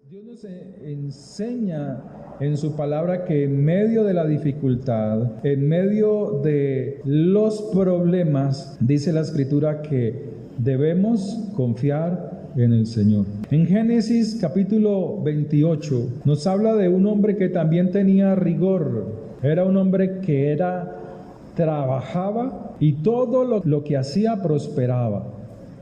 Dios nos enseña en su palabra que en medio de la dificultad, en medio de los problemas, dice la Escritura que debemos confiar en el Señor. En Génesis capítulo 28 nos habla de un hombre que también tenía rigor. Era un hombre que trabajaba y todo lo que hacía prosperaba.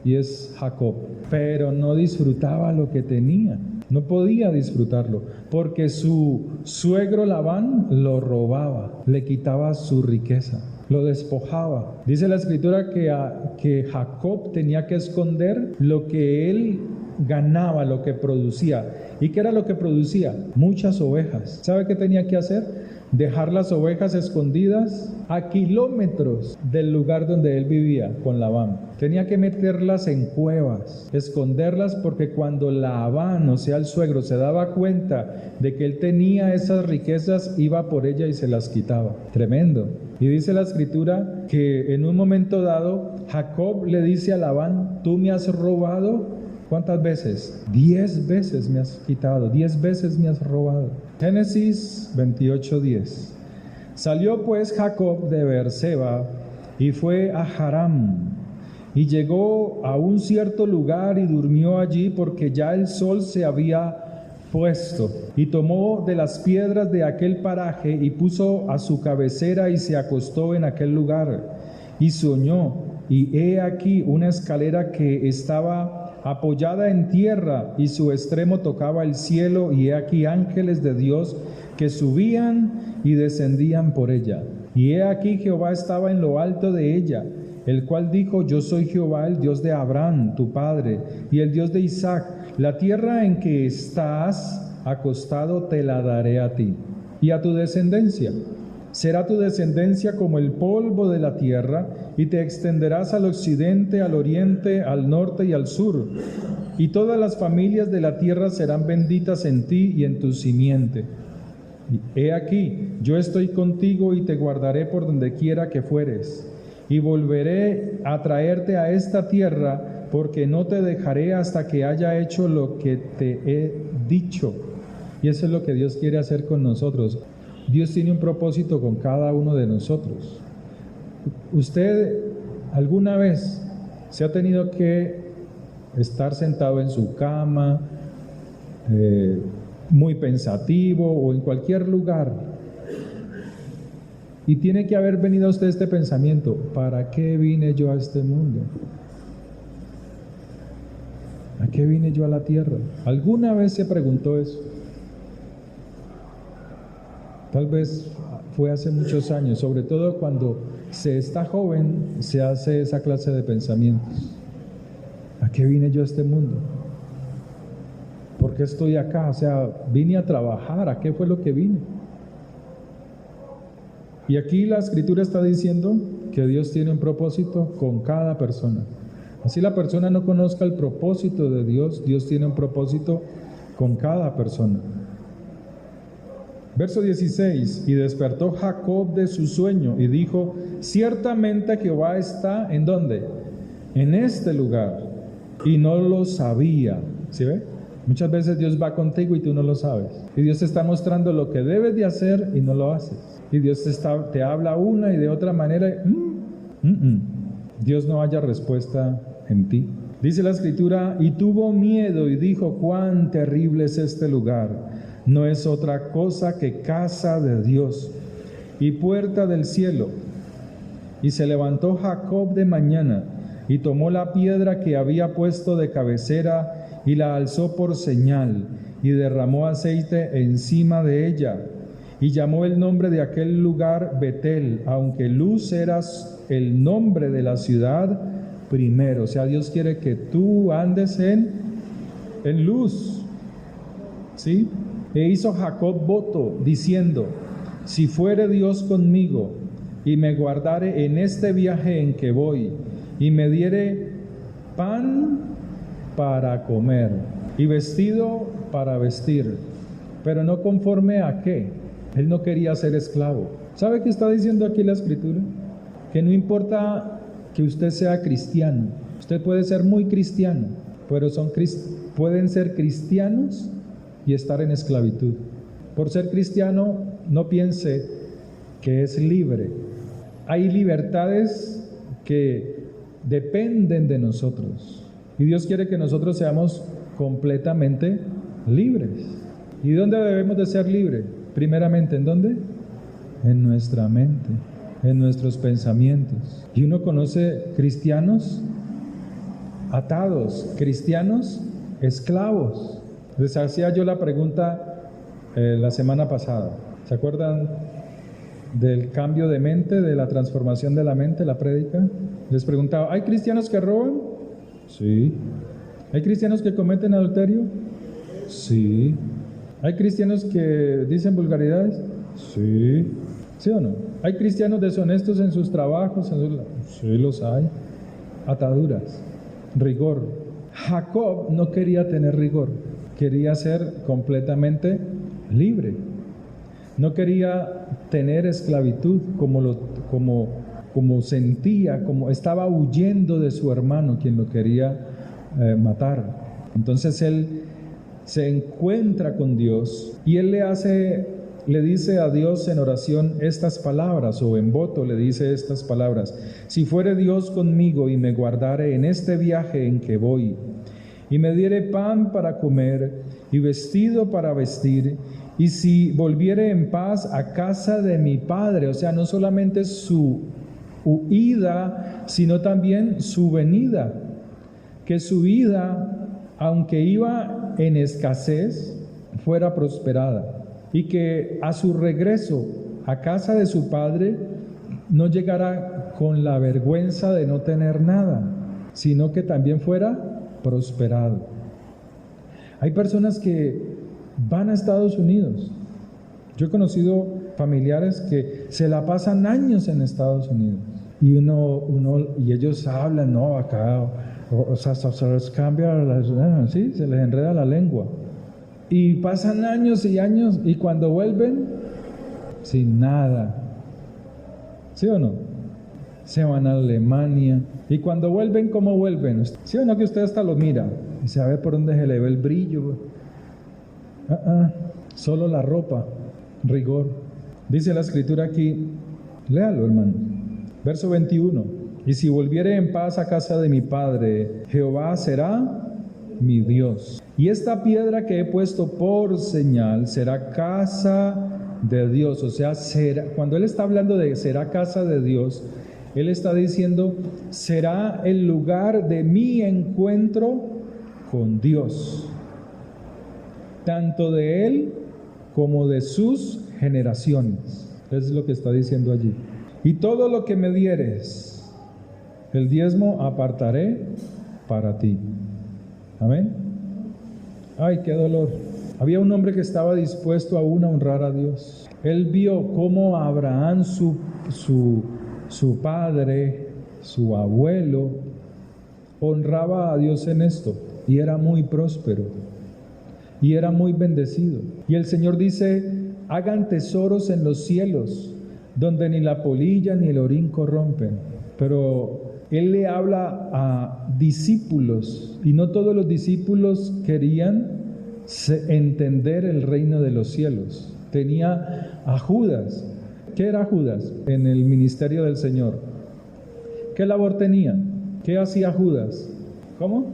Y es Jacob. Pero no disfrutaba lo que tenía. No podía disfrutarlo, porque su suegro Labán lo robaba, le quitaba su riqueza, lo despojaba. Dice la Escritura que Jacob tenía que esconder lo que él ganaba, lo que producía. ¿Y qué era lo que producía? Muchas ovejas. ¿Sabe qué tenía que hacer? Dejar las ovejas escondidas a kilómetros del lugar donde él vivía con Labán. Tenía que meterlas en cuevas, esconderlas, porque cuando Labán, o sea el suegro, se daba cuenta de que él tenía esas riquezas, iba por ella y se las quitaba. Tremendo. Y dice la Escritura que en un momento dado Jacob le dice a Labán: tú me has robado. ¿Cuántas veces? 10 veces me has quitado, 10 veces me has robado. Génesis 28:10. Salió pues Jacob de Beerseba y fue a Harán, y llegó a un cierto lugar y durmió allí, porque ya el sol se había puesto. Y tomó de las piedras de aquel paraje y puso a su cabecera y se acostó en aquel lugar. Y soñó, y he aquí una escalera que estaba apoyada en tierra, y su extremo tocaba el cielo, y he aquí ángeles de Dios que subían y descendían por ella. Y he aquí Jehová estaba en lo alto de ella, el cual dijo: yo soy Jehová, el Dios de Abraham, tu padre, y el Dios de Isaac. La tierra en que estás acostado te la daré a ti y a tu descendencia. Será tu descendencia como el polvo de la tierra, y te extenderás al occidente, al oriente, al norte y al sur. Y todas las familias de la tierra serán benditas en ti y en tu simiente. He aquí, yo estoy contigo y te guardaré por donde quiera que fueres. Y volveré a traerte a esta tierra, porque no te dejaré hasta que haya hecho lo que te he dicho. Y eso es lo que Dios quiere hacer con nosotros. Dios tiene un propósito con cada uno de nosotros. ¿Usted alguna vez se ha tenido que estar sentado en su cama, muy pensativo, o en cualquier lugar, y tiene que haber venido a usted este pensamiento: ¿para qué vine yo a este mundo? ¿A qué vine yo a la tierra? ¿Alguna vez se preguntó eso? Tal vez fue hace muchos años, sobre todo cuando se está joven, se hace esa clase de pensamientos. ¿A qué vine yo a este mundo? ¿Por qué estoy acá? O sea, vine a trabajar, ¿a qué fue lo que vine? Y aquí la Escritura está diciendo que Dios tiene un propósito con cada persona. Así la persona no conozca el propósito de Dios, Dios tiene un propósito con cada persona. Verso 16: y despertó Jacob de su sueño y dijo: ciertamente Jehová está, ¿en dónde? En este lugar. Y no lo sabía. ¿Sí ve? Muchas veces Dios va contigo y tú no lo sabes. Y Dios te está mostrando lo que debes de hacer y no lo haces. Y Dios te habla una y de otra manera. Dios no haya respuesta en ti. Dice la Escritura: y tuvo miedo y dijo: cuán terrible es este lugar. No es otra cosa que casa de Dios y puerta del cielo. Y se levantó Jacob de mañana y tomó la piedra que había puesto de cabecera y la alzó por señal y derramó aceite encima de ella. Y llamó el nombre de aquel lugar Betel, aunque Luz era el nombre de la ciudad primero. O sea, Dios quiere que tú andes en luz. ¿Sí? E hizo Jacob voto, diciendo: si fuere Dios conmigo, y me guardare en este viaje en que voy, y me diere pan para comer, y vestido para vestir, pero no conforme a qué. Él no quería ser esclavo. ¿Sabe qué está diciendo aquí la Escritura? Que no importa que usted sea cristiano, usted puede ser muy cristiano, pero pueden ser cristianos y estar en esclavitud. Por ser cristiano, no piense que es libre. Hay libertades que dependen de nosotros. Y Dios quiere que nosotros seamos completamente libres. ¿Y dónde debemos de ser libres? Primeramente, ¿en dónde? En nuestra mente, en nuestros pensamientos. Y uno conoce cristianos atados, cristianos esclavos. Les hacía yo la pregunta la semana pasada. ¿Se acuerdan del cambio de mente, de la transformación de la mente, la prédica? Les preguntaba, ¿hay cristianos que roban? Sí. ¿Hay cristianos que cometen adulterio? Sí. ¿Hay cristianos que dicen vulgaridades? Sí. ¿Sí o no? ¿Hay cristianos deshonestos en sus trabajos? Sí, los hay. Ataduras, rigor. Jacob no quería tener rigor, quería ser completamente libre. No quería tener esclavitud como sentía, como estaba huyendo de su hermano, quien lo quería matar. Entonces él se encuentra con Dios y él le dice a Dios en oración estas palabras, o en voto le dice estas palabras: si fuere Dios conmigo y me guardare en este viaje en que voy, y me diere pan para comer y vestido para vestir, y si volviere en paz a casa de mi padre, o sea, no solamente su huida, sino también su venida, que su vida, aunque iba en escasez, fuera prosperada, y que a su regreso a casa de su padre no llegara con la vergüenza de no tener nada, sino que también fuera prosperado. Hay personas que van a Estados Unidos. Yo he conocido familiares que se la pasan años en Estados Unidos y y ellos hablan, no, acá, o sea, se les cambia, sí, se les enreda la lengua. Y pasan años y años y cuando vuelven, sin nada. ¿Sí o no? Se van a Alemania. Y cuando vuelven, ¿cómo vuelven? ¿Sí o no que usted hasta lo mira y sabe por dónde se le ve el brillo? Solo la ropa, rigor. Dice la escritura aquí, léalo, hermano. Verso 21. Y si volviere en paz a casa de mi padre, Jehová será mi Dios. Y esta piedra que he puesto por señal será casa de Dios. O sea, cuando él está hablando de será casa de Dios, él está diciendo, será el lugar de mi encuentro con Dios, tanto de él como de sus generaciones. Es lo que está diciendo allí. Y todo lo que me dieres, el diezmo apartaré para ti. Amén. Ay, qué dolor. Había un hombre que estaba dispuesto aún a honrar a Dios. Él vio cómo Abraham, su padre, su abuelo, honraba a Dios en esto, y era muy próspero, y era muy bendecido. Y el Señor dice, hagan tesoros en los cielos, donde ni la polilla ni el orín corrompen. Pero Él le habla a discípulos, y no todos los discípulos querían entender el reino de los cielos. Tenía a Judas. ¿Qué era Judas en el ministerio del Señor? ¿Qué labor tenía? ¿Qué hacía Judas? ¿Cómo?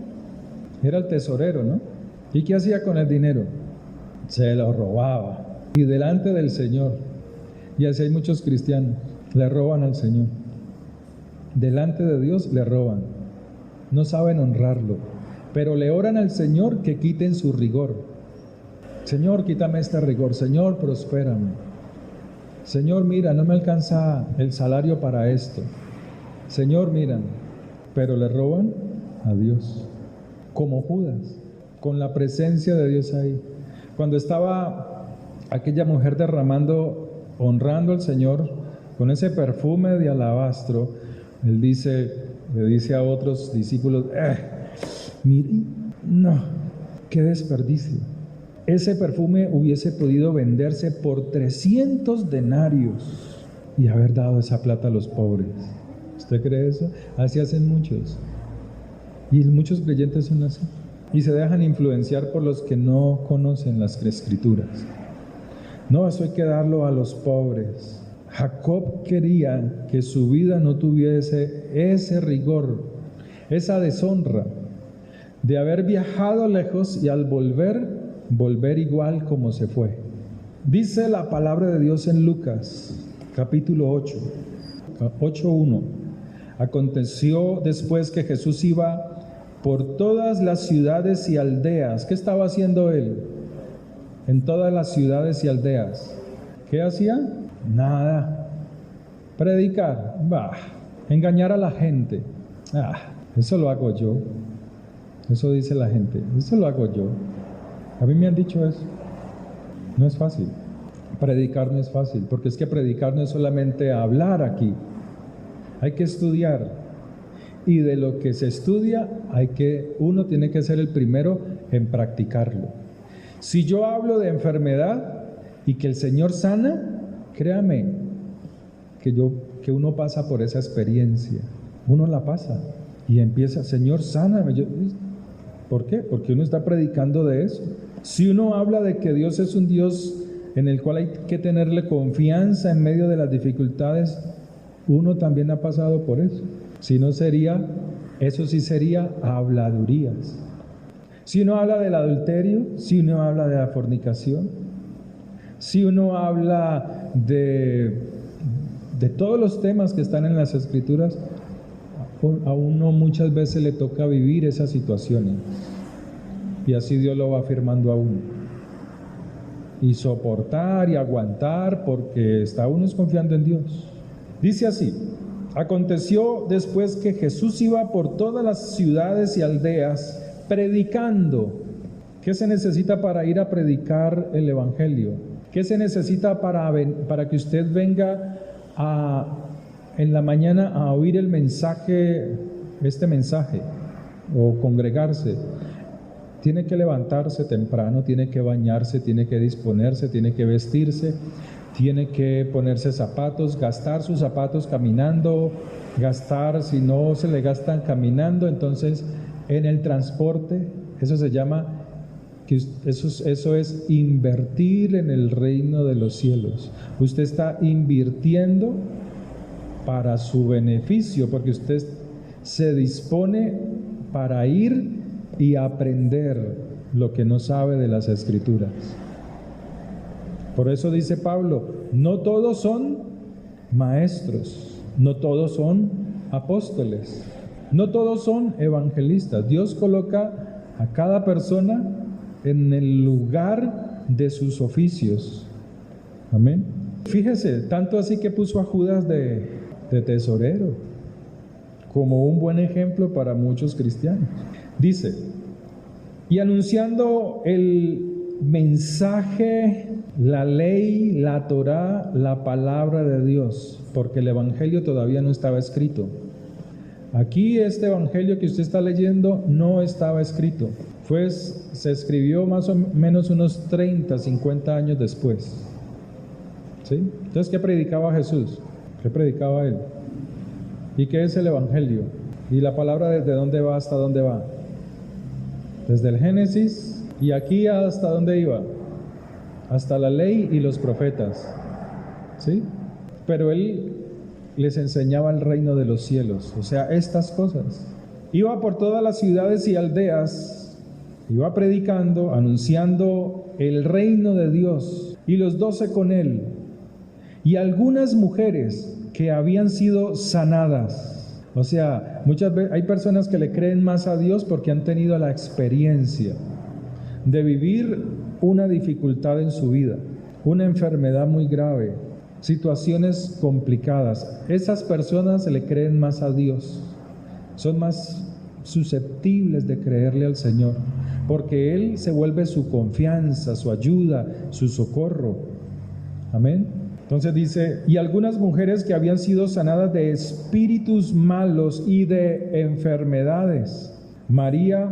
Era el tesorero, ¿no? ¿Y qué hacía con el dinero? Se lo robaba. Y delante del Señor. Y así hay muchos cristianos, le roban al Señor. Delante de Dios le roban. No saben honrarlo. Pero le oran al Señor que quiten su rigor. Señor, quítame este rigor. Señor, prospérame. Señor, mira, no me alcanza el salario para esto. Señor, mira. Pero le roban a Dios. Como Judas, con la presencia de Dios ahí. Cuando estaba aquella mujer honrando al Señor con ese perfume de alabastro, él le dice a otros discípulos, miren, no, qué desperdicio. Ese perfume hubiese podido venderse por 300 denarios y haber dado esa plata a los pobres. ¿Usted cree eso? Así hacen muchos. Y muchos creyentes son así. y se dejan influenciar por los que no conocen las Escrituras. No, eso hay que darlo a los pobres. Jacob quería que su vida no tuviese ese rigor, esa deshonra de haber viajado lejos y al volver igual como se fue. Dice la palabra de Dios en Lucas, capítulo 8:1. Aconteció después que Jesús iba por todas las ciudades y aldeas. ¿Qué estaba haciendo él? En todas las ciudades y aldeas. ¿Qué hacía? Nada. Predicar. Engañar a la gente. Eso lo hago yo. Eso dice la gente. Eso lo hago yo. A mí me han dicho eso. No es fácil. Predicar no es fácil, porque es que predicar no es solamente hablar aquí. Hay que estudiar. Y de lo que se estudia, uno tiene que ser el primero en practicarlo. Si yo hablo de enfermedad y que el Señor sana, créame que uno pasa por esa experiencia. Uno la pasa y empieza, Señor, sáname. ¿Por qué? Porque uno está predicando de eso. Si uno habla de que Dios es un Dios en el cual hay que tenerle confianza en medio de las dificultades, uno también ha pasado por eso. Si no eso sí sería habladurías. Si uno habla del adulterio, si uno habla de la fornicación, si uno habla de todos los temas que están en las Escrituras, a uno muchas veces le toca vivir esas situaciones. Y así Dios lo va afirmando a uno. Y soportar y aguantar porque está uno confiando en Dios. Dice así: aconteció después que Jesús iba por todas las ciudades y aldeas predicando. ¿Qué se necesita para ir a predicar el Evangelio? ¿Qué se necesita para que usted venga en la mañana a oír el mensaje, este mensaje, o congregarse? Tiene que levantarse temprano, tiene que bañarse, tiene que disponerse, tiene que vestirse, tiene que ponerse zapatos, gastar sus zapatos caminando, si no se le gastan caminando, entonces en el transporte. Eso se llama, eso es invertir en el reino de los cielos. Usted está invirtiendo para su beneficio, porque usted se dispone para ir y aprender lo que no sabe de las Escrituras. Por eso dice Pablo, no todos son maestros, no todos son apóstoles, no todos son evangelistas. Dios coloca a cada persona en el lugar de sus oficios. Amén. Fíjese, tanto así que puso a Judas de tesorero, como un buen ejemplo para muchos cristianos. Dice, y anunciando el mensaje, la ley, la Torá, la palabra de Dios, porque el Evangelio todavía no estaba escrito. Aquí este Evangelio que usted está leyendo no estaba escrito, pues se escribió más o menos unos 30, 50 años después. ¿Sí? Entonces, ¿qué predicaba Jesús? ¿Qué predicaba Él? ¿Y qué es el Evangelio? ¿Y la palabra desde dónde va hasta dónde va? Desde el Génesis, y aquí hasta dónde iba, hasta la ley y los profetas, ¿sí? Pero Él les enseñaba el reino de los cielos, o sea, estas cosas. Iba por todas las ciudades y aldeas, iba predicando, anunciando el reino de Dios, y los 12 con Él, y algunas mujeres que habían sido sanadas. O sea, muchas veces hay personas que le creen más a Dios porque han tenido la experiencia de vivir una dificultad en su vida, una enfermedad muy grave, situaciones complicadas. Esas personas le creen más a Dios, son más susceptibles de creerle al Señor, porque Él se vuelve su confianza, su ayuda, su socorro. Amén. Entonces dice, y algunas mujeres que habían sido sanadas de espíritus malos y de enfermedades. María,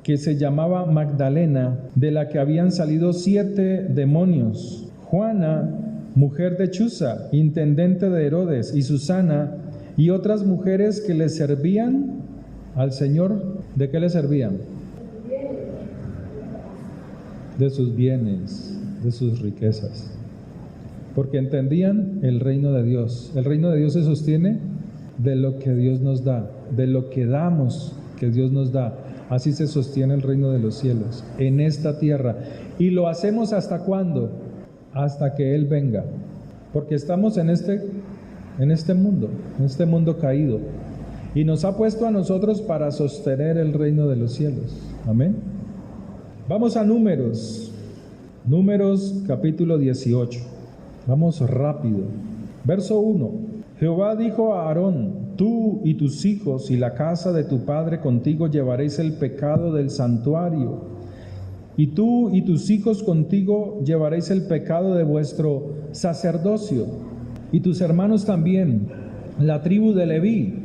que se llamaba Magdalena, de la que habían salido 7 demonios. Juana, mujer de Chuza, intendente de Herodes, y Susana, y otras mujeres que le servían al Señor. ¿De qué le servían? de sus bienes, de sus riquezas. Porque entendían el reino de Dios. El reino de Dios se sostiene de lo que Dios nos da, de lo que damos que Dios nos da. Así se sostiene el reino de los cielos, en esta tierra. ¿Y lo hacemos hasta cuándo? Hasta que Él venga. Porque estamos en este mundo caído. Y nos ha puesto a nosotros para sostener el reino de los cielos. Amén. Vamos a Números. Números capítulo 18. Vamos rápido. Verso 1. Jehová dijo a Aarón: tú y tus hijos y la casa de tu padre contigo llevaréis el pecado del santuario, y tú y tus hijos contigo llevaréis el pecado de vuestro sacerdocio, y tus hermanos también, la tribu de Leví.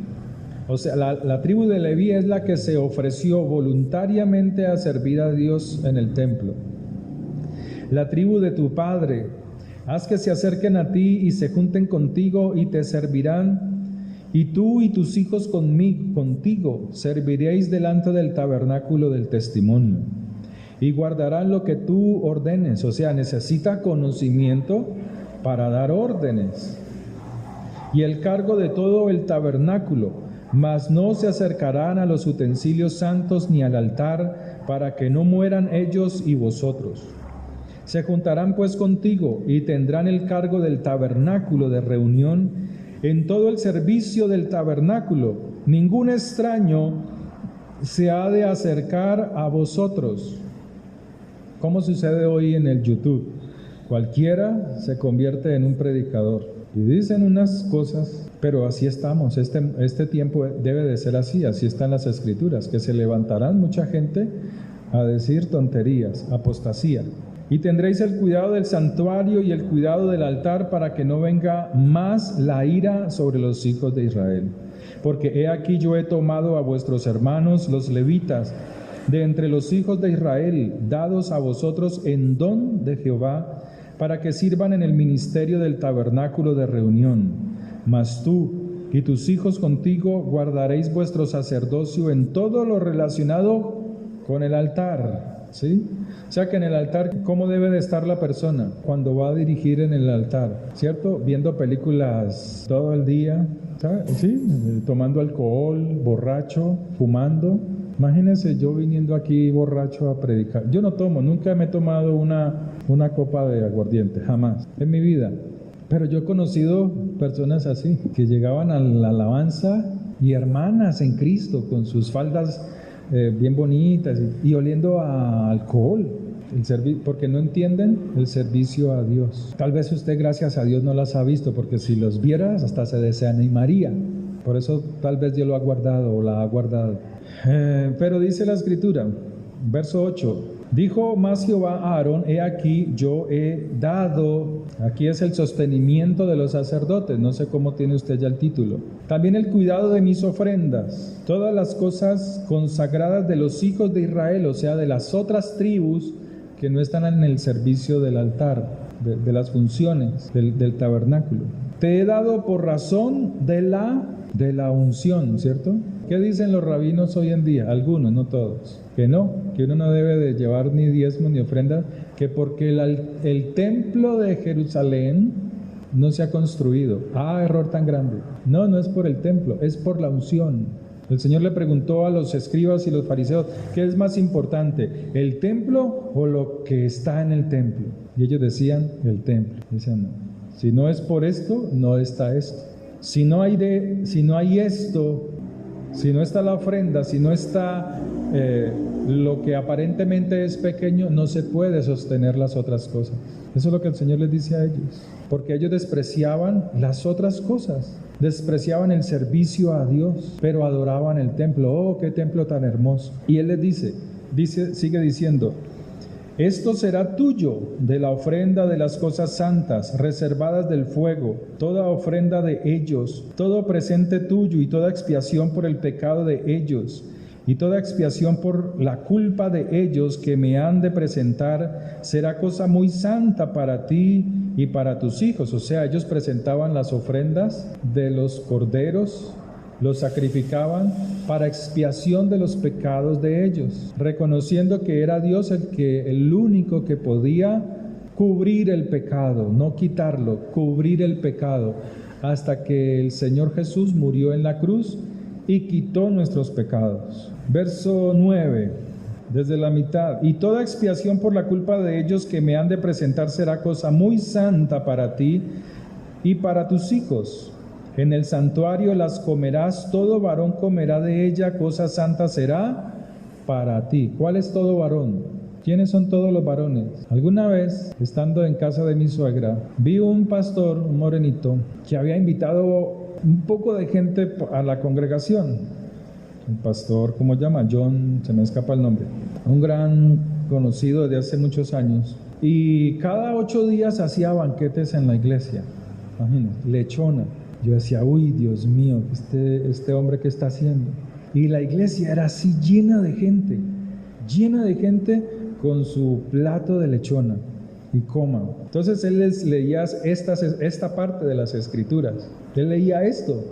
O sea, la tribu de Leví es la que se ofreció voluntariamente a servir a Dios en el templo. La tribu de tu padre, haz que se acerquen a ti y se junten contigo y te servirán, y tú y tus hijos contigo serviréis delante del tabernáculo del testimonio, y guardarán lo que tú ordenes. O sea, necesita conocimiento para dar órdenes. Y el cargo de todo el tabernáculo, mas no se acercarán a los utensilios santos ni al altar, para que no mueran ellos y vosotros. Se juntarán pues contigo y tendrán el cargo del tabernáculo de reunión en todo el servicio del tabernáculo. Ningún extraño se ha de acercar a vosotros. ¿Cómo sucede hoy en el YouTube? Cualquiera se convierte en un predicador y dicen unas cosas, pero así estamos. Este tiempo debe de ser así están las Escrituras, que se levantarán mucha gente a decir tonterías, apostasía. Y tendréis el cuidado del santuario y el cuidado del altar, para que no venga más la ira sobre los hijos de Israel. Porque he aquí yo he tomado a vuestros hermanos los levitas de entre los hijos de Israel, dados a vosotros en don de Jehová, para que sirvan en el ministerio del tabernáculo de reunión. Mas tú y tus hijos contigo guardaréis vuestro sacerdocio en todo lo relacionado con el altar. ¿Sí? O sea que en el altar, ¿cómo debe de estar la persona cuando va a dirigir en el altar? ¿Cierto? Viendo películas todo el día, ¿sabe? ¿Sí? Tomando alcohol, borracho, fumando. Imagínense yo viniendo aquí borracho a predicar. Yo no tomo, nunca me he tomado una copa de aguardiente, jamás, en mi vida. Pero yo he conocido personas así, que llegaban a la alabanza y hermanas en Cristo con sus faldas bien bonitas y oliendo a alcohol, porque no entienden el servicio a Dios. Tal vez usted, gracias a Dios, no las ha visto, porque si los vieras hasta se desanimaría. Por eso tal vez Dios lo ha guardado o la ha guardado. Pero dice la Escritura, verso 8: dijo más Jehová a Aarón: he aquí yo he dado, aquí es el sostenimiento de los sacerdotes, no sé cómo tiene usted ya el título, también el cuidado de mis ofrendas, todas las cosas consagradas de los hijos de Israel, o sea, de las otras tribus que no están en el servicio del altar, de las funciones del tabernáculo. Te he dado por razón de la unción, ¿cierto? ¿Qué dicen los rabinos hoy en día? Algunos, no todos. Que uno no debe de llevar ni diezmo ni ofrenda, que porque el templo de Jerusalén no se ha construido. Error tan grande. No es por el templo, es por la unción. El Señor le preguntó a los escribas y los fariseos: ¿qué es más importante, el templo o lo que está en el templo? Y ellos decían: el templo. Dicen: no. Si no es por esto, no está esto. Si no hay esto, si no está la ofrenda, si no está lo que aparentemente es pequeño, no se puede sostener las otras cosas. Eso es lo que el Señor les dice a ellos, porque ellos despreciaban las otras cosas, despreciaban el servicio a Dios, pero adoraban el templo. ¡Oh, qué templo tan hermoso! Y Él les sigue diciendo: esto será tuyo de la ofrenda de las cosas santas, reservadas del fuego, toda ofrenda de ellos, todo presente tuyo y toda expiación por el pecado de ellos, y toda expiación por la culpa de ellos que me han de presentar, será cosa muy santa para ti y para tus hijos. O sea, ellos presentaban las ofrendas de los corderos Los sacrificaban para expiación de los pecados de ellos, reconociendo que era Dios el único que podía cubrir el pecado, no quitarlo, cubrir el pecado, hasta que el Señor Jesús murió en la cruz y quitó nuestros pecados. Verso 9, desde la mitad. Y toda expiación por la culpa de ellos que me han de presentar será cosa muy santa para ti y para tus hijos. En el santuario las comerás, todo varón comerá de ella, cosa santa será para ti. ¿Cuál es todo varón? ¿Quiénes son todos los varones? Alguna vez, estando en casa de mi suegra, vi un pastor, un morenito, que había invitado un poco de gente a la congregación. El pastor, ¿cómo se llama? John, se me escapa el nombre. Un gran conocido de hace muchos años. Y cada 8 días hacía banquetes en la iglesia. Imagínense, lechona. Yo decía, uy, Dios mío, este hombre, ¿qué está haciendo? Y la iglesia era así llena de gente con su plato de lechona y coma. Entonces él les leía esta parte de las escrituras. Él leía esto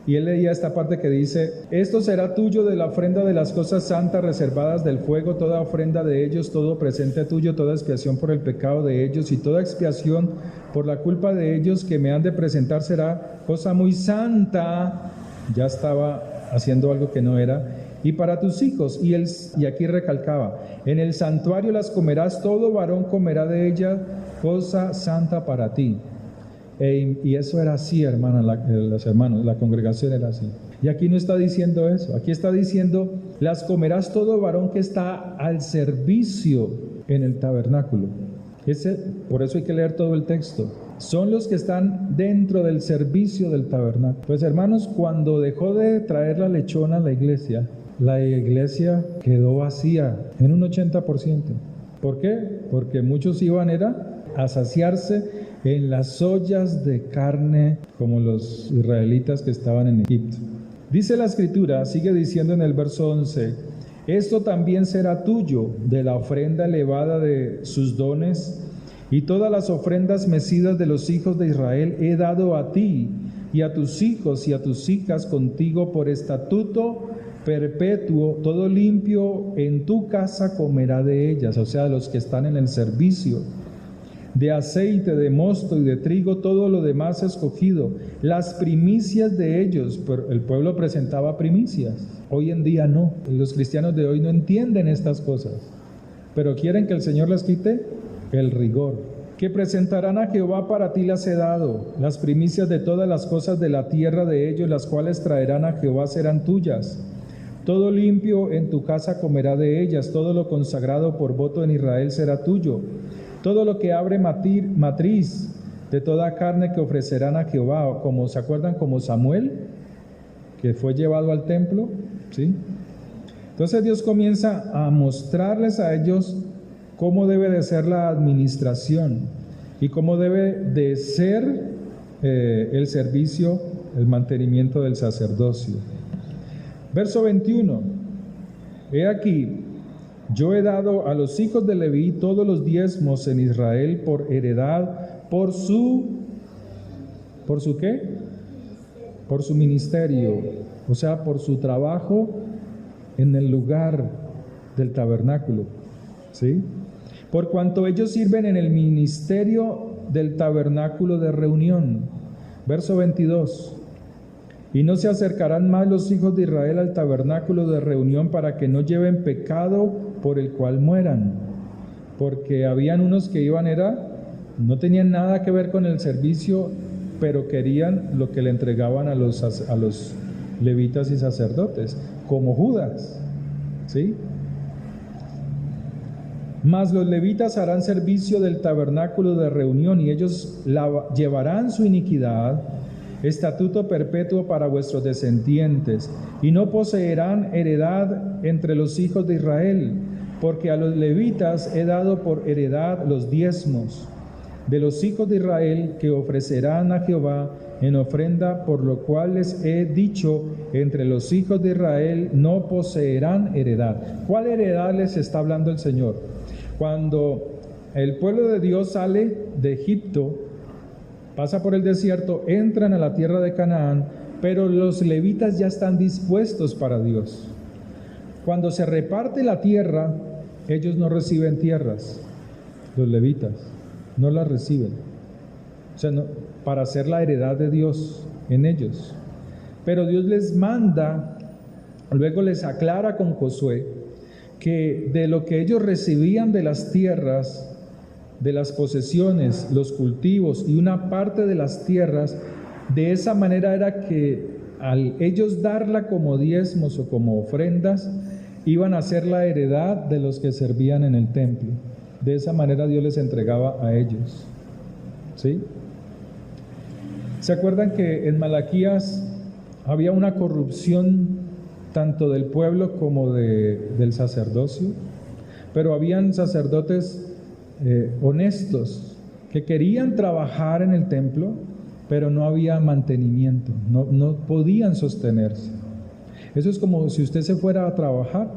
y él leía esta parte que dice: esto será tuyo de la ofrenda de las cosas santas reservadas del fuego, toda ofrenda de ellos, todo presente tuyo, toda expiación por el pecado de ellos y toda expiación por la culpa de ellos que me han de presentar será cosa muy santa. Ya estaba haciendo algo que no era. Y para tus hijos, y aquí recalcaba, en el santuario las comerás, todo varón comerá de ella, cosa santa para ti. Y eso era así, los hermanos, la congregación era así. Y aquí no está diciendo eso, aquí está diciendo, las comerás todo varón que está al servicio en el tabernáculo. Por eso hay que leer todo el texto. Son los que están dentro del servicio del tabernáculo. Pues hermanos, cuando dejó de traer la lechona a la iglesia quedó vacía en un 80%. ¿Por qué? Porque muchos iban a saciarse en las ollas de carne como los israelitas que estaban en Egipto. Dice la escritura, sigue diciendo en el verso 11, esto también será tuyo de la ofrenda elevada de sus dones y todas las ofrendas mecidas de los hijos de Israel he dado a ti y a tus hijos y a tus hijas contigo por estatuto perpetuo, todo limpio en tu casa comerá de ellas, o sea, los que están en el servicio, de aceite, de mosto y de trigo, todo lo demás escogido, las primicias de ellos. Pero el pueblo presentaba primicias, hoy en día no, los cristianos de hoy no entienden estas cosas, pero quieren que el Señor les quite el rigor. Que presentarán a Jehová, para ti las he dado, las primicias de todas las cosas de la tierra de ellos, las cuales traerán a Jehová serán tuyas. Todo limpio en tu casa comerá de ellas, todo lo consagrado por voto en Israel será tuyo. Todo lo que abre matriz de toda carne que ofrecerán a Jehová, como se acuerdan, como Samuel, que fue llevado al templo, ¿sí? Entonces Dios comienza a mostrarles a ellos cómo debe de ser la administración y cómo debe de ser el servicio, el mantenimiento del sacerdocio. Verso 21, he aquí, yo he dado a los hijos de Leví todos los diezmos en Israel por heredad, ¿por su qué? Por su ministerio, o sea, por su trabajo en el lugar del tabernáculo, ¿sí? Por cuanto ellos sirven en el ministerio del tabernáculo de reunión. Verso 22. Y no se acercarán más los hijos de Israel al tabernáculo de reunión para que no lleven pecado por el cual mueran. Porque habían unos que iban, no tenían nada que ver con el servicio, pero querían lo que le entregaban a los levitas y sacerdotes, como Judas, ¿sí? Mas los levitas harán servicio del tabernáculo de reunión y ellos llevarán su iniquidad, estatuto perpetuo para vuestros descendientes, y no poseerán heredad entre los hijos de Israel, porque a los levitas he dado por heredad los diezmos de los hijos de Israel que ofrecerán a Jehová en ofrenda, por lo cual les he dicho, entre los hijos de Israel no poseerán heredad. ¿Cuál heredad les está hablando el Señor? Cuando el pueblo de Dios sale de Egipto, pasa por el desierto, entran a la tierra de Canaán, pero los levitas ya están dispuestos para Dios. Cuando se reparte la tierra, ellos no reciben tierras, los levitas no las reciben, o sea, no, para hacer la heredad de Dios en ellos. Pero Dios les manda, luego les aclara con Josué, que de lo que ellos recibían de las tierras, de las posesiones, los cultivos y una parte de las tierras, de esa manera era que al ellos darla como diezmos o como ofrendas, iban a ser la heredad de los que servían en el templo. De esa manera Dios les entregaba a ellos. ¿Sí? ¿Se acuerdan que en Malaquías había una corrupción tanto del pueblo como del sacerdocio? Pero habían sacerdotes honestos que querían trabajar en el templo, pero no había mantenimiento, no podían sostenerse. Eso es como si usted se fuera a trabajar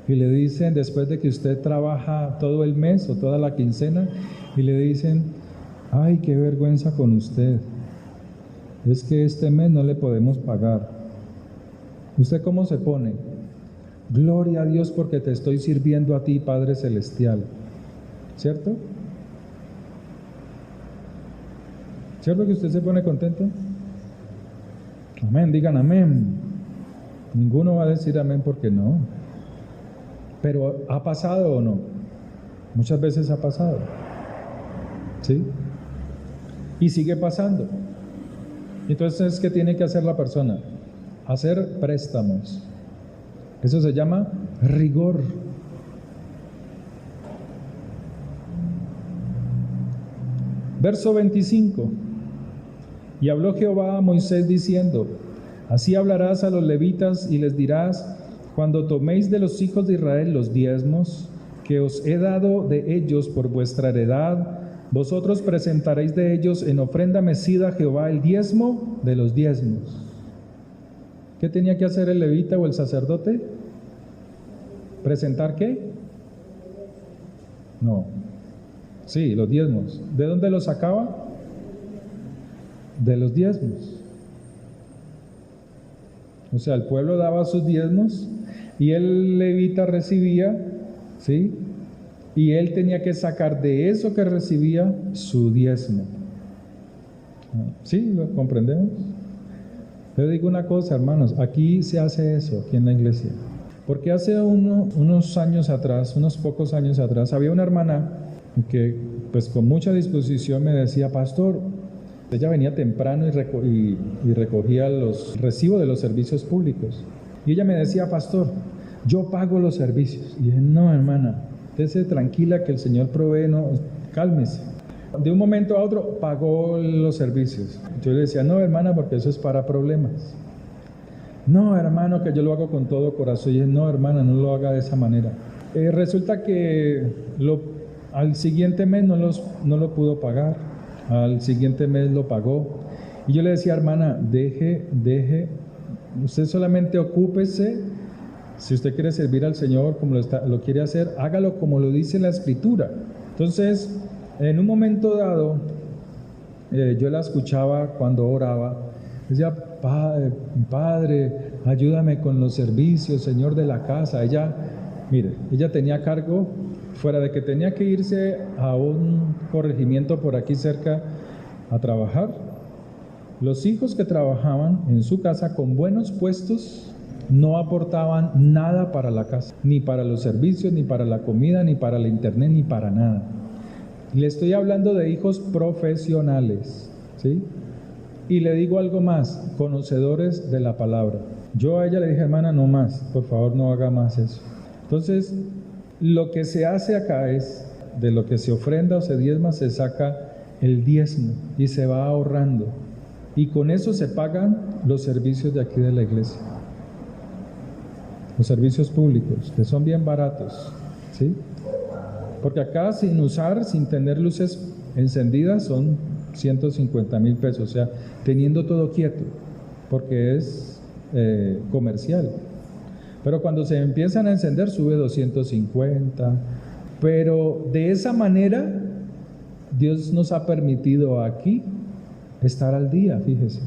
y le dicen, después de que usted trabaja todo el mes o toda la quincena, y le dicen: ay, qué vergüenza con usted, es que este mes no le podemos pagar. ¿Usted cómo se pone? Gloria a Dios porque te estoy sirviendo a ti, Padre Celestial. ¿Cierto? ¿Cierto que usted se pone contento? Amén, digan amén. Ninguno va a decir amén porque no. Pero ¿ha pasado o no? Muchas veces ha pasado. ¿Sí? Y sigue pasando. Entonces, ¿qué tiene que hacer la persona? Hacer préstamos. Eso se llama rigor. Verso 25. Y habló Jehová a Moisés diciendo: así hablarás a los levitas y les dirás: cuando toméis de los hijos de Israel los diezmos que os he dado de ellos por vuestra heredad, vosotros presentaréis de ellos en ofrenda mecida a Jehová el diezmo de los diezmos. ¿Qué tenía que hacer el levita o el sacerdote? ¿Presentar qué? No. Sí, los diezmos. ¿De dónde los sacaba? De los diezmos. O sea, el pueblo daba sus diezmos y el levita recibía, ¿sí? Y él tenía que sacar de eso que recibía su diezmo. ¿Sí? ¿Lo comprendemos? Le digo una cosa, hermanos, aquí se hace eso, aquí en la iglesia. Porque hace unos años atrás, unos pocos años atrás, había una hermana que pues con mucha disposición me decía: pastor, ella venía temprano y recogía los recibos de los servicios públicos. Y ella me decía: pastor, yo pago los servicios. Y dije: no, hermana, esté tranquila que el Señor provee, no, cálmese. De un momento a otro pagó los servicios. Yo le decía: no, hermana, porque eso es para problemas. No, hermano, que yo lo hago con todo corazón. Y dije: no, hermana, no lo haga de esa manera. Resulta que al siguiente mes no lo pudo pagar. Al siguiente mes lo pagó. Y yo le decía: hermana, deje, usted solamente ocúpese. Si usted quiere servir al Señor como lo quiere hacer, hágalo como lo dice la Escritura. Entonces, en un momento dado, yo la escuchaba cuando oraba. Decía: Padre, ayúdame con los servicios, Señor, de la casa. Ella tenía cargo, fuera de que tenía que irse a un corregimiento por aquí cerca a trabajar. Los hijos que trabajaban en su casa con buenos puestos no aportaban nada para la casa, ni para los servicios, ni para la comida, ni para el internet, ni para nada. Le estoy hablando de hijos profesionales, ¿sí? Y le digo algo más, conocedores de la palabra. Yo a ella le dije: hermana, no más, por favor no haga más eso. Entonces, lo que se hace acá es, de lo que se ofrenda o se diezma, se saca el diezmo y se va ahorrando. Y con eso se pagan los servicios de aquí de la iglesia. Los servicios públicos, que son bien baratos, ¿sí? Porque acá sin tener luces encendidas son 150,000 pesos, o sea, teniendo todo quieto, porque es comercial. Pero cuando se empiezan a encender sube 250, pero de esa manera Dios nos ha permitido aquí estar al día, fíjese.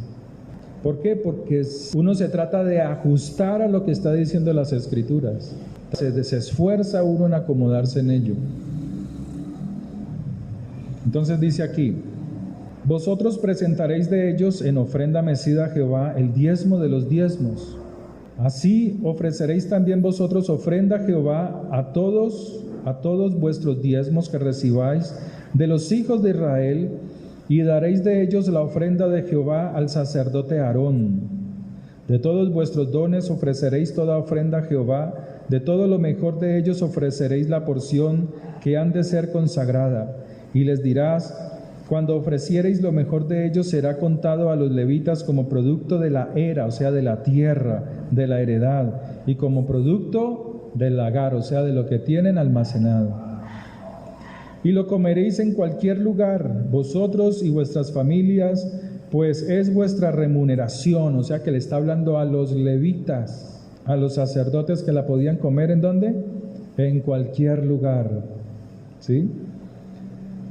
¿Por qué? Porque uno se trata de ajustar a lo que está diciendo las Escrituras. Se esfuerza uno en acomodarse en ello. Entonces dice aquí: vosotros presentaréis de ellos en ofrenda mecida a Jehová el diezmo de los diezmos. Así ofreceréis también vosotros ofrenda a Jehová a todos vuestros diezmos que recibáis de los hijos de Israel, y daréis de ellos la ofrenda de Jehová al sacerdote Aarón. De todos vuestros dones ofreceréis toda ofrenda a Jehová, de todo lo mejor de ellos ofreceréis la porción que han de ser consagrada. Y les dirás: cuando ofreciereis lo mejor de ellos, será contado a los levitas como producto de la era, o sea, de la tierra, de la heredad, y como producto del lagar, o sea, de lo que tienen almacenado. Y lo comeréis en cualquier lugar, vosotros y vuestras familias, pues es vuestra remuneración. O sea, que le está hablando a los levitas, a los sacerdotes, que la podían comer, ¿en dónde? En cualquier lugar, ¿sí?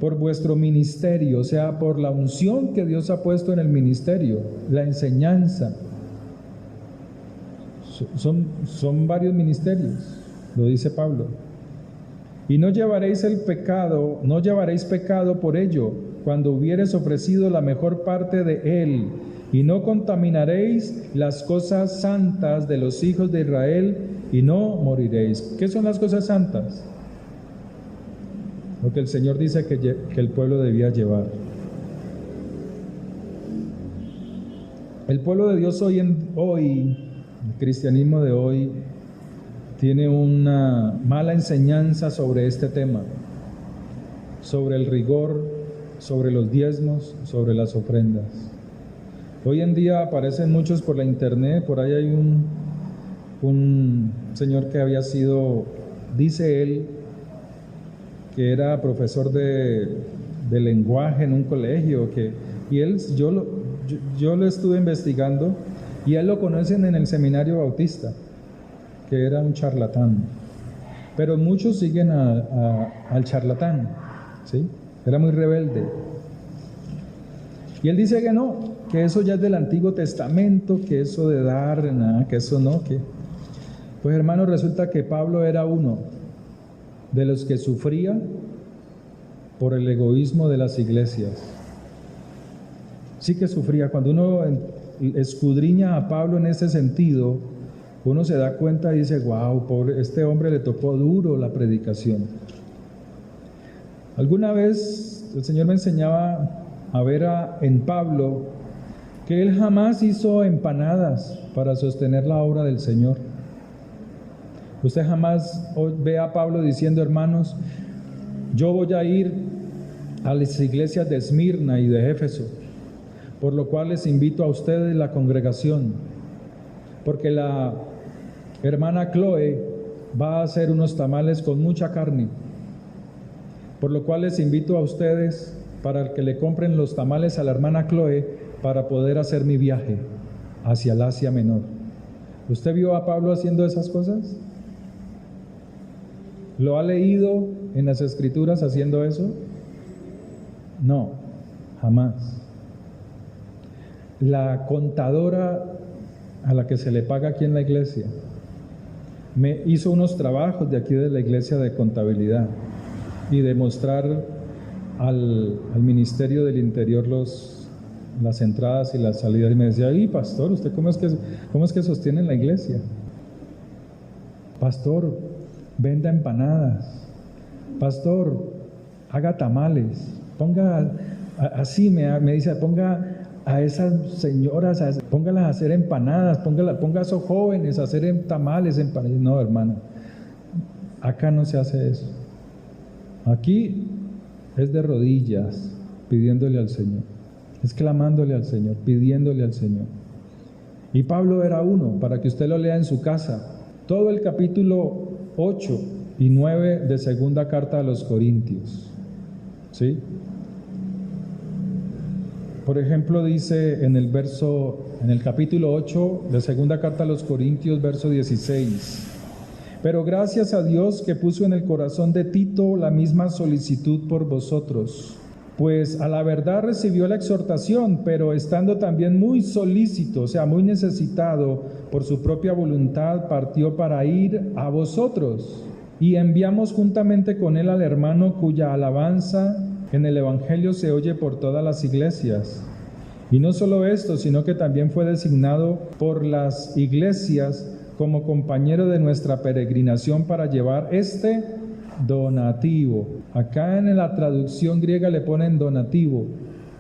Por vuestro ministerio, o sea, por la unción que Dios ha puesto en el ministerio, la enseñanza. Son varios ministerios, lo dice Pablo. Y no llevaréis pecado por ello, cuando hubieres ofrecido la mejor parte de él, y no contaminaréis las cosas santas de los hijos de Israel, y no moriréis. ¿Qué son las cosas santas? Lo que el Señor dice que el pueblo debía llevar. El pueblo de Dios hoy, el cristianismo de hoy, tiene una mala enseñanza sobre este tema, sobre el rigor, sobre los diezmos, sobre las ofrendas. Hoy en día aparecen muchos por la internet. Por ahí hay un señor que había sido, dice él, que era profesor de lenguaje en un colegio, yo lo estuve investigando, y él lo conocen en el seminario bautista, que era un charlatán. Pero muchos siguen al charlatán, ¿sí? Era muy rebelde. Y él dice que no, que eso ya es del Antiguo Testamento, que eso de dar, nada, que eso no, que... Pues hermanos, resulta que Pablo era uno de los que sufría por el egoísmo de las iglesias. Sí que sufría. Cuando uno escudriña a Pablo en ese sentido, uno se da cuenta y dice: wow, pobre, este hombre le tocó duro la predicación. Alguna vez el Señor me enseñaba a ver en Pablo que él jamás hizo empanadas para sostener la obra del Señor. Usted jamás ve a Pablo diciendo: hermanos, yo voy a ir a las iglesias de Esmirna y de Éfeso, por lo cual les invito a ustedes, la congregación, porque la hermana Chloe va a hacer unos tamales con mucha carne, por lo cual les invito a ustedes para que le compren los tamales a la hermana Chloe para poder hacer mi viaje hacia el Asia Menor. ¿Usted vio a Pablo haciendo esas cosas? ¿Lo ha leído en las Escrituras haciendo eso? No, jamás. La contadora a la que se le paga aquí en la iglesia me hizo unos trabajos de aquí de la iglesia de contabilidad y de mostrar al Ministerio del Interior las entradas y las salidas, y me decía: ¡ay, pastor, usted cómo es que sostiene la iglesia? Pastor, venda empanadas. Pastor, haga tamales. Ponga, así me dice, ponga a esas señoras, póngalas a hacer empanadas, ponga a esos jóvenes a hacer tamales, empanadas. No, hermano, acá no se hace eso. Aquí es de rodillas, pidiéndole al Señor, es clamándole al Señor, pidiéndole al Señor. Y Pablo era uno, para que usted lo lea en su casa, todo el capítulo 8 y 9 de segunda carta a los Corintios, ¿sí? Por ejemplo, dice en el capítulo 8 de segunda carta a los Corintios, verso 16: pero gracias a Dios que puso en el corazón de Tito la misma solicitud por vosotros, pues a la verdad recibió la exhortación, pero estando también muy solícito, o sea, muy necesitado por su propia voluntad, partió para ir a vosotros. Y enviamos juntamente con él al hermano cuya alabanza en el Evangelio se oye por todas las iglesias. Y no solo esto, sino que también fue designado por las iglesias como compañero de nuestra peregrinación para llevar este donativo. Acá en la traducción griega le ponen donativo,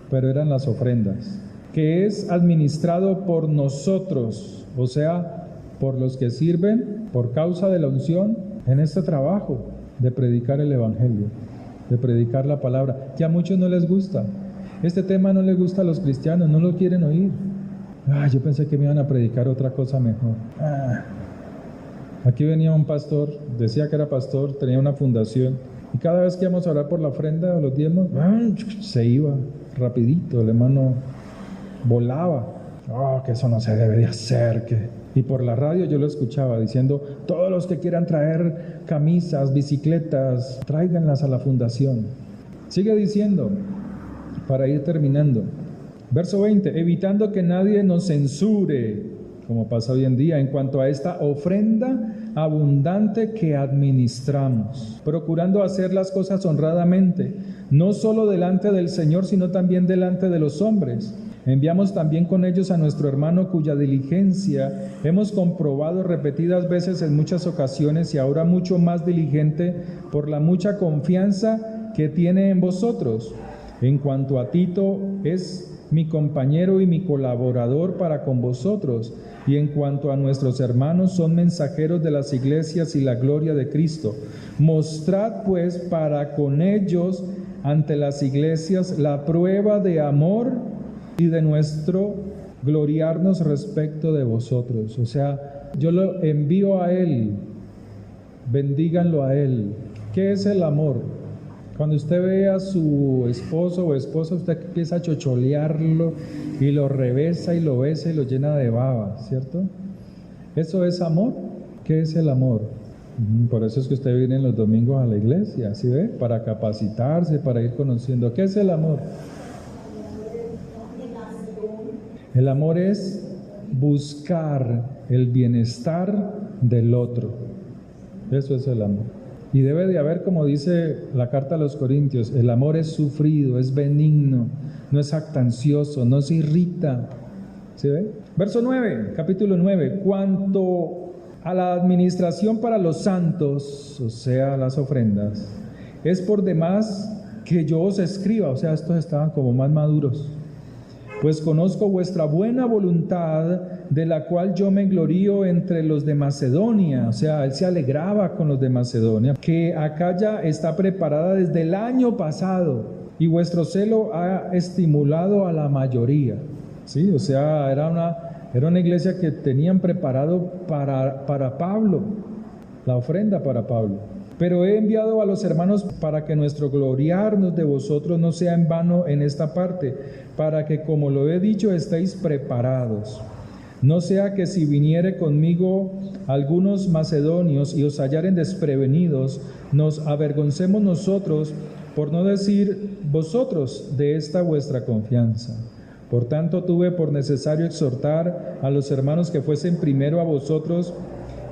pero eran las ofrendas, que es administrado por nosotros, o sea, por los que sirven por causa de la unción en este trabajo de predicar el Evangelio, de predicar la palabra, que a muchos no les gusta. Este tema no les gusta a los cristianos, no lo quieren oír. Yo pensé que me iban a predicar otra cosa mejor. Aquí venía un pastor, decía que era pastor, tenía una fundación, y cada vez que íbamos a orar por la ofrenda o los diezmos, se iba rapidito, el hermano volaba. Que eso no se debe de hacer. Y por la radio yo lo escuchaba diciendo, todos los que quieran traer camisas, bicicletas, tráiganlas a la fundación. Sigue diciendo, para ir terminando. Verso 20, evitando que nadie nos censure, como pasa hoy en día, en cuanto a esta ofrenda abundante que administramos, procurando hacer las cosas honradamente, no solo delante del Señor, sino también delante de los hombres. Enviamos también con ellos a nuestro hermano cuya diligencia hemos comprobado repetidas veces en muchas ocasiones y ahora mucho más diligente por la mucha confianza que tiene en vosotros. En cuanto a Tito, es mi compañero y mi colaborador para con vosotros, y en cuanto a nuestros hermanos, son mensajeros de las iglesias y la gloria de Cristo. Mostrad pues para con ellos ante las iglesias la prueba de amor y de nuestro gloriarnos respecto de vosotros. O sea, yo lo envío a él, bendíganlo a él. ¿Qué es el amor? Cuando usted ve a su esposo o esposa, usted empieza a chocholearlo y lo rebesa y lo besa y lo llena de baba, ¿cierto? ¿Eso es amor? ¿Qué es el amor? Por eso es que usted viene los domingos a la iglesia, ¿sí ve? Para capacitarse, para ir conociendo. ¿Qué es el amor? El amor es buscar el bienestar del otro. Eso es el amor. Y debe de haber, como dice la carta a los Corintios, el amor es sufrido, es benigno, no es jactancioso, no se irrita. ¿Sí ve? Verso 9, capítulo 9. Cuanto a la administración para los santos, o sea, las ofrendas, es por demás que yo os escriba, o sea, estos estaban como más maduros. Pues conozco vuestra buena voluntad, de la cual yo me glorío entre los de Macedonia. O sea, él se alegraba con los de Macedonia, que acá ya está preparada desde el año pasado, y vuestro celo ha estimulado a la mayoría. Sí, o sea, era una iglesia que tenían preparado para Pablo, la ofrenda para Pablo. Pero he enviado a los hermanos para que nuestro gloriarnos de vosotros no sea en vano en esta parte, para que, como lo he dicho, estéis preparados. No sea que si viniere conmigo algunos macedonios y os hallaren desprevenidos, nos avergoncemos nosotros, por no decir vosotros, de esta vuestra confianza. Por tanto, tuve por necesario exhortar a los hermanos que fuesen primero a vosotros,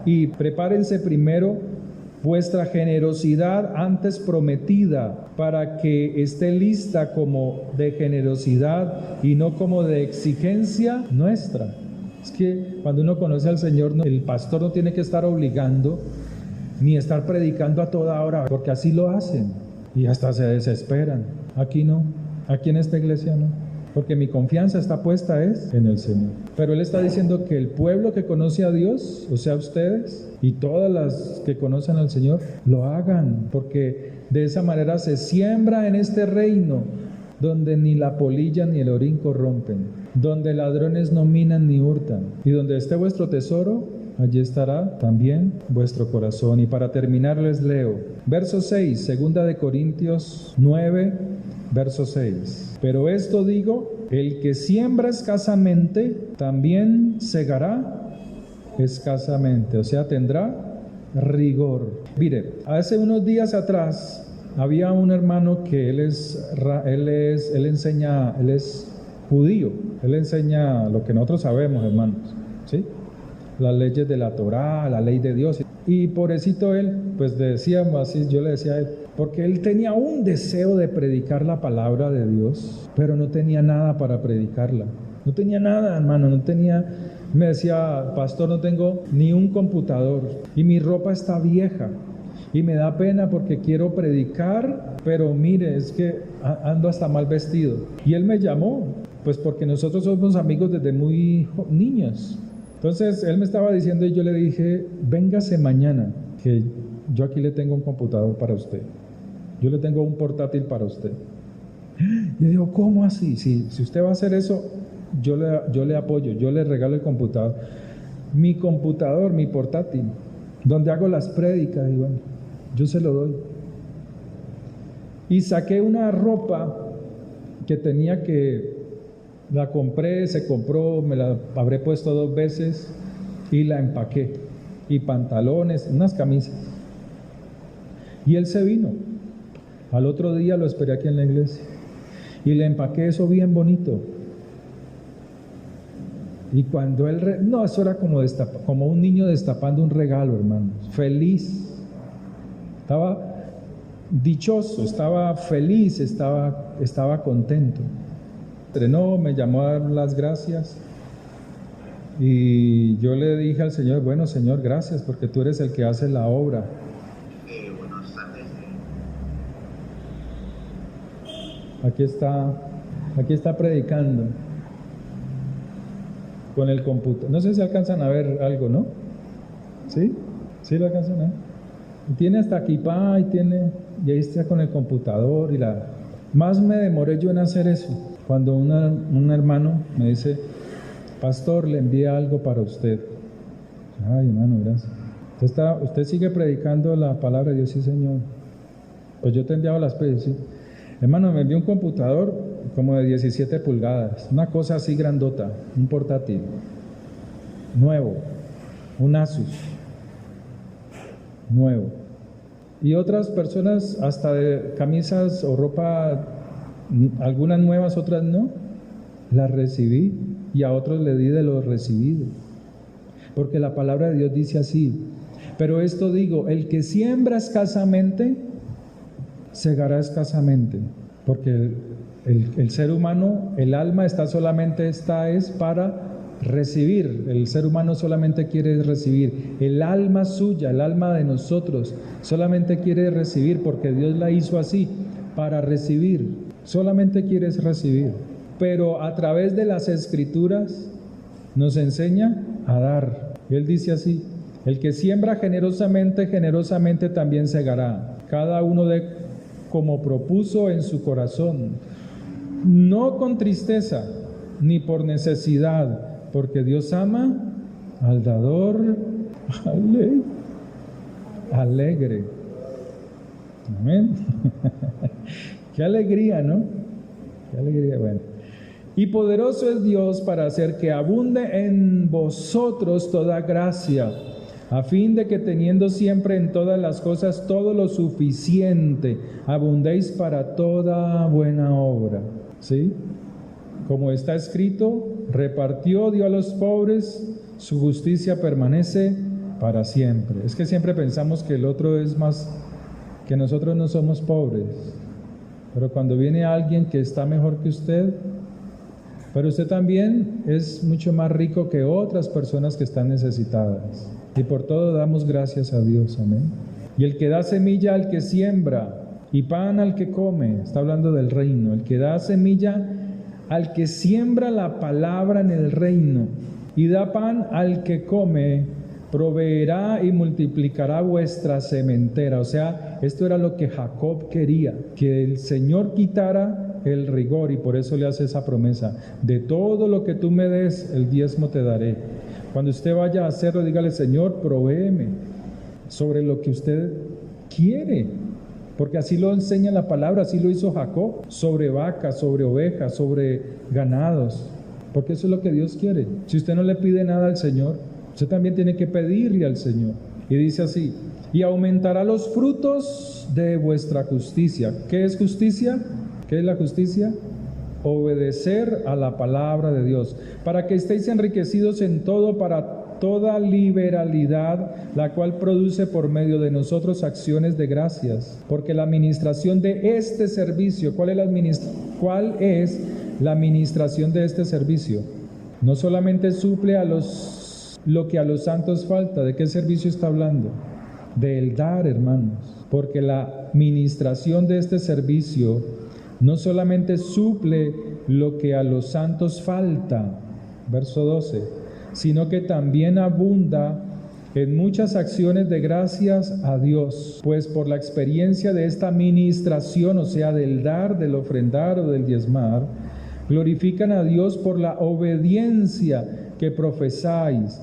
y prepárense primero vuestra generosidad antes prometida, para que esté lista como de generosidad y no como de exigencia nuestra. Es que cuando uno conoce al Señor, el pastor no tiene que estar obligando ni estar predicando a toda hora, porque así lo hacen y hasta se desesperan. Aquí no, aquí en esta iglesia no, porque mi confianza está puesta en el Señor. Pero Él está diciendo que el pueblo que conoce a Dios, o sea ustedes y todas las que conocen al Señor, lo hagan, porque de esa manera se siembra en este reino donde ni la polilla ni el orín corrompen, donde ladrones no minan ni hurtan, y donde esté vuestro tesoro, allí estará también vuestro corazón. Y para terminar les leo verso 6, segunda de Corintios 9, verso 6. Pero esto digo, el que siembra escasamente, también segará escasamente, o sea, tendrá rigor. Mire, hace unos días atrás había un hermano que él es judío, él enseña lo que nosotros sabemos, hermanos, ¿sí? Las leyes de la Torá, la ley de Dios. Y pobrecito él, pues decíamos así, yo le decía a él, porque él tenía un deseo de predicar la palabra de Dios, pero no tenía nada para predicarla. No tenía nada, hermano, no tenía. Me decía, pastor, no tengo ni un computador y mi ropa está vieja y me da pena porque quiero predicar, pero mire, es que ando hasta mal vestido. Y él me llamó, pues porque nosotros somos amigos desde muy niños. Entonces él me estaba diciendo y yo le dije, véngase mañana, que yo aquí le tengo un computador para usted. Yo le tengo un portátil para usted. Y yo digo, ¿cómo así? Si usted va a hacer eso, yo le apoyo, yo le regalo el computador. Mi computador, mi portátil, donde hago las prédicas, y bueno, yo se lo doy. Y saqué una ropa que tenía la compré, se compró, me la habré puesto 2 veces y la empaqué. Y pantalones, unas camisas. Y él se vino. Al otro día lo esperé aquí en la iglesia. Y le empaqué eso bien bonito. Y cuando él, eso era como un niño destapando un regalo, hermanos. Feliz. Estaba dichoso, estaba feliz, estaba contento. Entrenó, me llamó a dar las gracias. Y yo le dije al Señor, bueno, Señor, gracias, porque tú eres el que hace la obra. Buenas tardes. Aquí está predicando con el computador. No sé si alcanzan a ver algo, ¿no? ¿Sí? ¿Sí lo alcanzan a ver? Y tiene hasta kipá y ahí está con el computador Más me demoré yo en hacer eso. Cuando un hermano me dice, pastor, le envía algo para usted. Ay, hermano, gracias. ¿Usted sigue predicando la palabra de Dios? Sí, Señor. Pues yo te he enviado las prédicas, sí. Hermano, me envió un computador como de 17 pulgadas, una cosa así grandota, un portátil, nuevo, un Asus, nuevo. Y otras personas hasta de camisas o ropa, algunas nuevas, otras no, las recibí y a otros le di de lo recibido. Porque la palabra de Dios dice así, pero esto digo, el que siembra escasamente, segará escasamente, porque el ser humano, el alma es para recibir. El ser humano solamente quiere recibir. El alma suya, el alma de nosotros, solamente quiere recibir, porque Dios la hizo así, para recibir. Solamente quieres recibir. Pero a través de las Escrituras nos enseña a dar. Él dice así, el que siembra generosamente, generosamente también segará. Cada uno como propuso en su corazón, no con tristeza, ni por necesidad, porque Dios ama al dador alegre. Amén. Qué alegría, ¿no? Qué alegría, bueno. Y poderoso es Dios para hacer que abunde en vosotros toda gracia, a fin de que teniendo siempre en todas las cosas todo lo suficiente, abundéis para toda buena obra. ¿Sí? Como está escrito, repartió, dio a los pobres, su justicia permanece para siempre. Es que siempre pensamos que el otro es más, que nosotros no somos pobres. Pero cuando viene alguien que está mejor que usted, pero usted también es mucho más rico que otras personas que están necesitadas. Y por todo damos gracias a Dios, amén. Y el que da semilla al que siembra y pan al que come, está hablando del reino. El que da semilla al que siembra la palabra en el reino y da pan al que come, proveerá y multiplicará vuestra sementera. O sea, esto era lo que Jacob quería, que el Señor quitara el rigor, y por eso le hace esa promesa: de todo lo que tú me des, el diezmo te daré. Cuando usted vaya a hacerlo, dígale: Señor, provéeme sobre lo que usted quiere, porque así lo enseña la palabra, así lo hizo Jacob, sobre vacas, sobre ovejas, sobre ganados, porque eso es lo que Dios quiere. Si usted no le pide nada al Señor, usted también tiene que pedirle al Señor. Y dice así: y aumentará los frutos de vuestra justicia. ¿Qué es justicia? ¿Qué es la justicia? Obedecer a la palabra de Dios, para que estéis enriquecidos en todo para toda liberalidad, la cual produce por medio de nosotros acciones de gracias, porque la administración de este servicio, ¿cuál es la administración de este servicio? No solamente suple lo que a los santos falta. ¿De qué servicio está hablando? Del dar, hermanos, porque la administración de este servicio no solamente suple lo que a los santos falta, verso 12, sino que también abunda en muchas acciones de gracias a Dios, pues por la experiencia de esta ministración, o sea, del dar, del ofrendar o del diezmar, glorifican a Dios por la obediencia que profesáis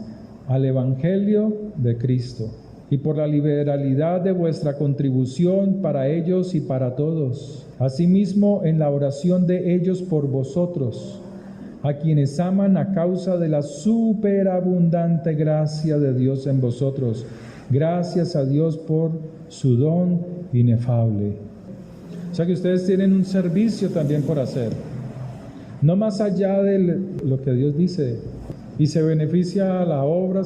al Evangelio de Cristo, y por la liberalidad de vuestra contribución para ellos y para todos. Asimismo, en la oración de ellos por vosotros, a quienes aman a causa de la superabundante gracia de Dios en vosotros. Gracias a Dios por su don inefable. O sea que ustedes tienen un servicio también por hacer, no más allá de lo que Dios dice, y se beneficia la obra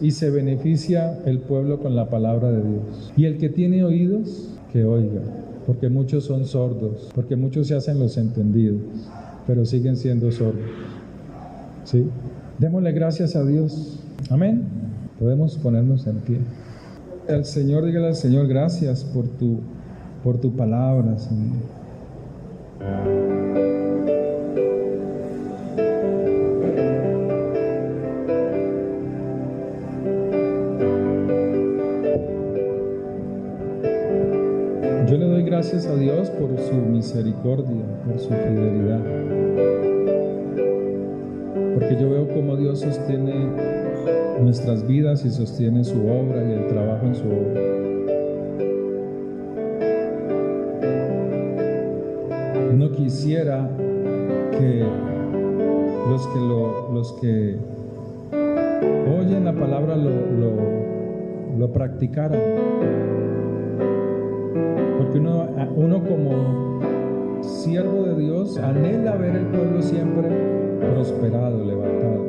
y se beneficia el pueblo con la palabra de Dios. Y el que tiene oídos, que oiga, porque muchos son sordos, porque muchos se hacen los entendidos, pero siguen siendo sordos. ¿Sí? Démosle gracias a Dios. Amén. Podemos ponernos en pie. El Señor, dígale al Señor, gracias por tu palabra, Señor. Yo le doy gracias a Dios por su misericordia, por su fidelidad. Porque yo veo cómo Dios sostiene nuestras vidas y sostiene su obra y el trabajo en su obra. No quisiera que los que oyen la palabra lo practicaran. Porque uno como siervo de Dios anhela ver el pueblo siempre prosperado, levantado.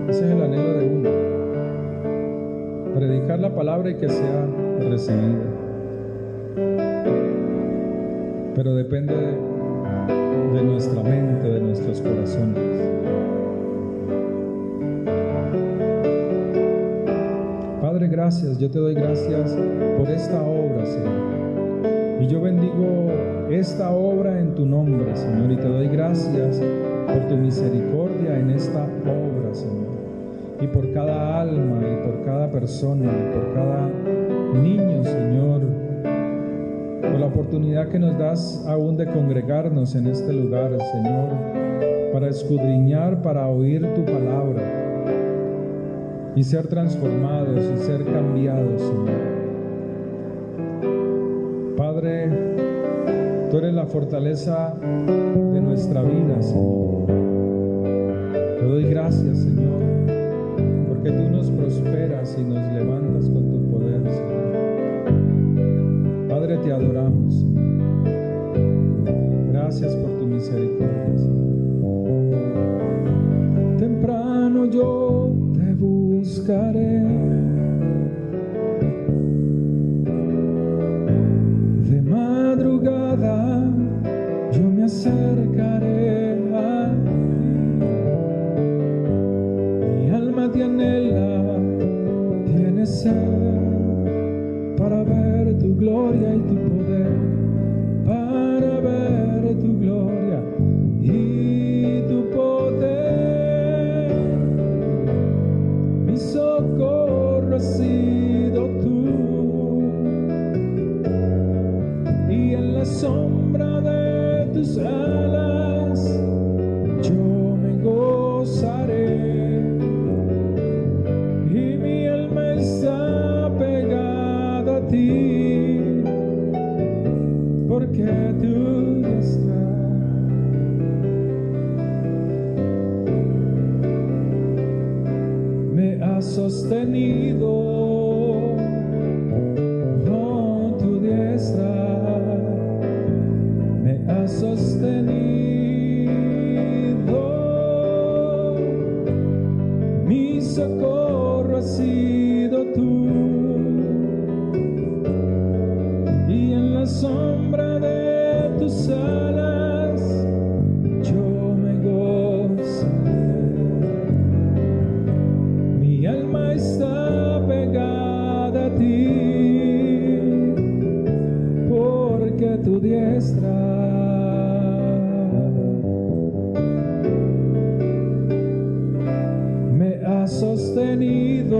Ese es el anhelo de uno. Predicar la palabra y que sea recibida. Pero depende de nuestra mente, de nuestros corazones. Padre, gracias. Yo te doy gracias por esta obra, Señor. Y yo bendigo esta obra en tu nombre, Señor. Y te doy gracias por tu misericordia en esta obra, Señor. Y por cada alma, y por cada persona, y por cada niño, Señor. Por la oportunidad que nos das aún de congregarnos en este lugar, Señor. Para escudriñar, para oír tu palabra. Y ser transformados y ser cambiados, Señor. Padre, tú eres la fortaleza de nuestra vida, Señor. Te doy gracias, Señor, porque tú nos prosperas y nos levantas con tu poder, Señor. Padre, te adoramos, Señor. Gracias por tu misericordia, Señor. Temprano yo te buscaré, de madrugada yo me acercaré a ti. Mi alma te anhela, tiene sed para ver tu gloria y tu poder, para ver tu gloria y tu poder. Mi socorro has sido tú, y en la sombra de tus alas yo me gozaré, y mi alma está pegada a ti, porque tú ya estás. Me has sostenido socorro has sido tú, y en la sombra de tus alas yo me gozaré. Mi alma está pegada a ti, porque tu diestra me ha sostenido,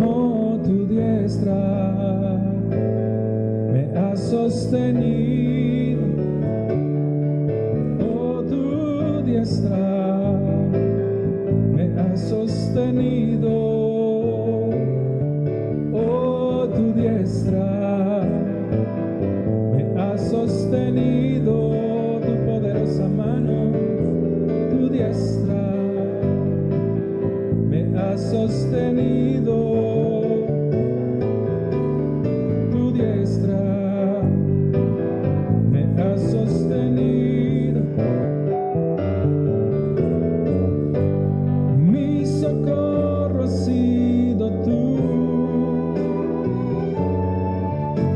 oh, tu diestra me ha sostenido, oh, tu diestra me ha sostenido, oh, tu diestra me ha sostenido, tu poderosa mano, tu diestra me ha sostenido, tu diestra me ha sostenido. Mi socorro has sido tú,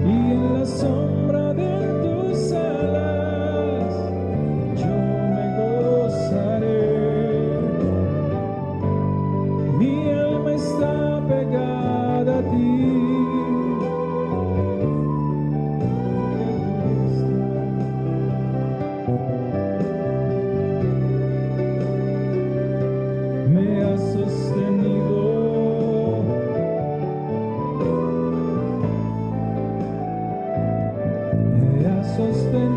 y en la sombra de tus alas yo me gozaré. Mi alma está pegada a ti, me has sostenido, me has sostenido.